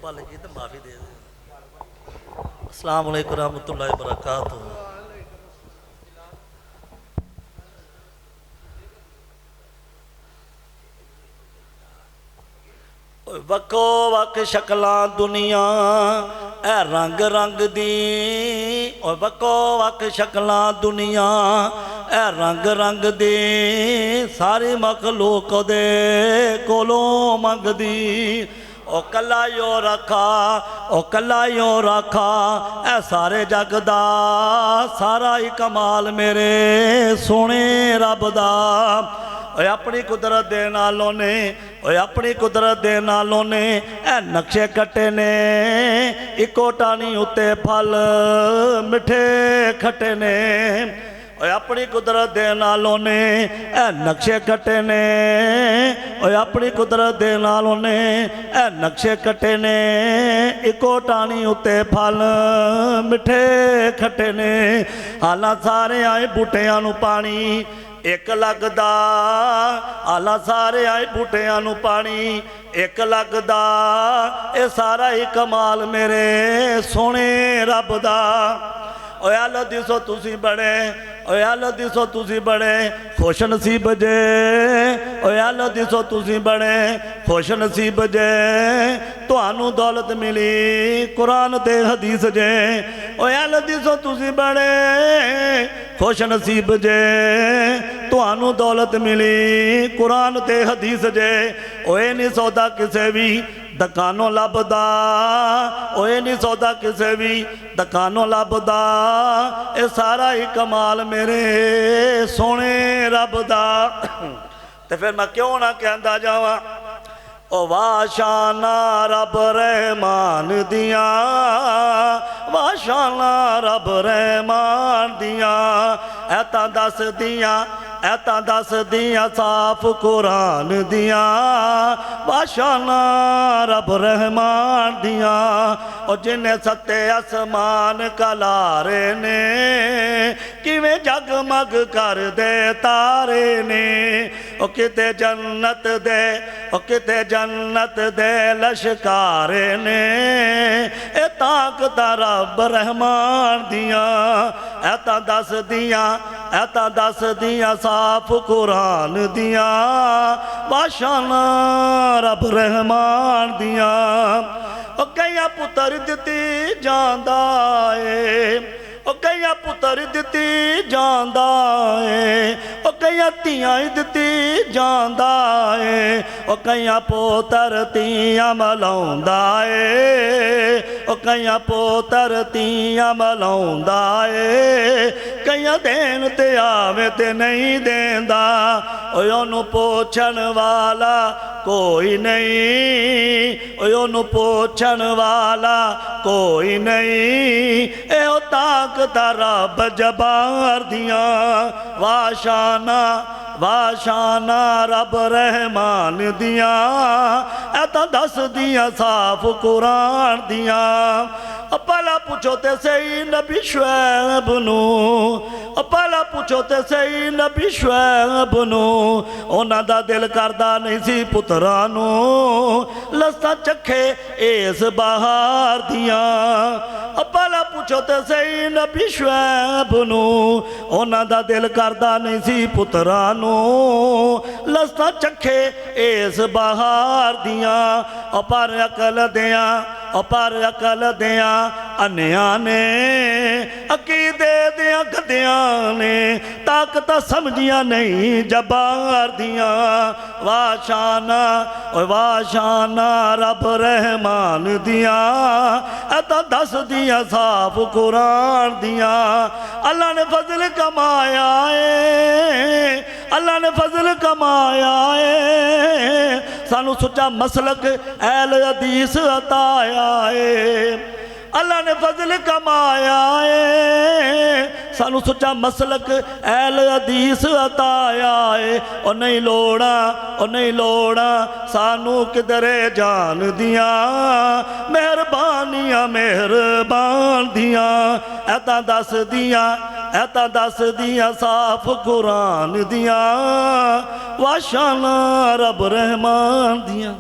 भल की तो माफ़ी दे दे। अस्सलाम वालेकुम रहमतुल्लाहि व बरकातुहू। वक्को वक शक्लां दुनिया ए रंग रंग दी, और वक्को वक शक्लां दुनिया ए रंग रंग दी, सारी मखलूक दे कोलों मंगदी। ओ कला यो रखा, ओ कला यो रखा, ए सारे जग दा सारा ही कमाल मेरे सोने रब दा। अपनी कुदरत दे नालों ने, अपनी कुदरत दे नालों ने ए नक्शे कटे ने, इको टानी उत्ते फल मिठे खटे ने। अपनी कुदरत दे नालों ने ए नक्शे कटे ने, अपनी कुदरत दे नालों ने ए नक्शे कटे ने, इको टानी उत्ते फल मिठे खटे ने। हालां सारे आए बूटियां नूं पानी एक लगदा, आला सारे आए बूटियां नूं पानी एक लगदा, ये सारा ही कमाल मेरे सोने रब दा। ओए अल दिसो तुसी बड़े, ओए अल दिसो तुसी बड़े खुश नसीब जे, ओए अल दिसो तुसी बड़े खुश नसीब जे, तुहानू दौलत मिली कुरान ते हदीस जे। ओए अल दिसो तुसी बड़े खुश नसीब जे, तुहानू दौलत मिली कुरान ते हदीस जे। ओए नहीं सौदा किसे भी दुकानों लभदा, ओए नहीं सौदा किसे भी दुकानों लभदा, ये सारा ही कमाल मेरे सोने रब दा। ते फिर मैं क्यों ना कहंदा जावा, ओ वाशाना रब रहमान दिया, वाशाना रब रहमान दिया, ऐता दस दिया, ऐता दस दिया साफ कुरान दिया, वाशाना रब रहमान दिया। और जिन्हें सत्ते आसमान कलारे ने, किवें जगमग कर दे तारे ने। ओ किते जन्नत दे, ओ किते जन्नत दे लश्कारे ने, ए ताकत रब रहमान दिया, ऐता दस दिया, ऐता दस दिया साफ कुरान दिया, वाशाना रब रहमान दिया। ओ कई पुत्र दिती जांदा ए, ओ कई पुत्र दिती जांदा ए, ओ कई तियां दिती जांदा ए, ओ कई पोतर तियां मलाउंदा ए, ओ कई पोतर तियां मलाउंदा ए, कई देन ते आवे ते नहीं देंदा, ओए ओनू पोछण वाला कोई नहीं, ओए ओनू पोछण वाला कोई नहीं, ए ओ ताकत रब जबार दिया, वाशाना वाशाना रब रहमान दिया, ऐता दस दिया साफ कुरान दिया। पहला पूछो ते सही नबी शुएब नू, पहला पूछो ते सही नबी शुएब नू, उन्हां दा दिल करदा नहीं सी पुत्रां नू लस्सां चखे इस बहार दिया। पहला पूछो ते सही नबी शुएब नू, उन्हां दा दिल करदा नहीं सी पुत्रां नू लस्सां चखे इस बहार दिया। पर अकल दिया, पर अकल दिया अन्या ने, अकीदे दिया गद्दिया ने, ताकत समझिया नहीं जबार दिया। वाशाना वाशाना रब रहमान दिया, ऐता दस दिया साफ कुरान दिया। अल्लाह ने फजल कमाया है, अल्लाह ने फजल कमाया है, सानू सुचा मसलक ऐल हदीस अताया है। अल्लाह ने फजल कमाया है, सानू सुचा मसलक ऐल हदीस अताया है। और नहीं लोड़ा, और नहीं लोड़ा सानू किधरे जान दिया, मेहरबानियां मेहरबान दिया। ऐता दस दिया, ऐता दस दिया साफ कुरान दिया, वाशाना रब रहमान दिया।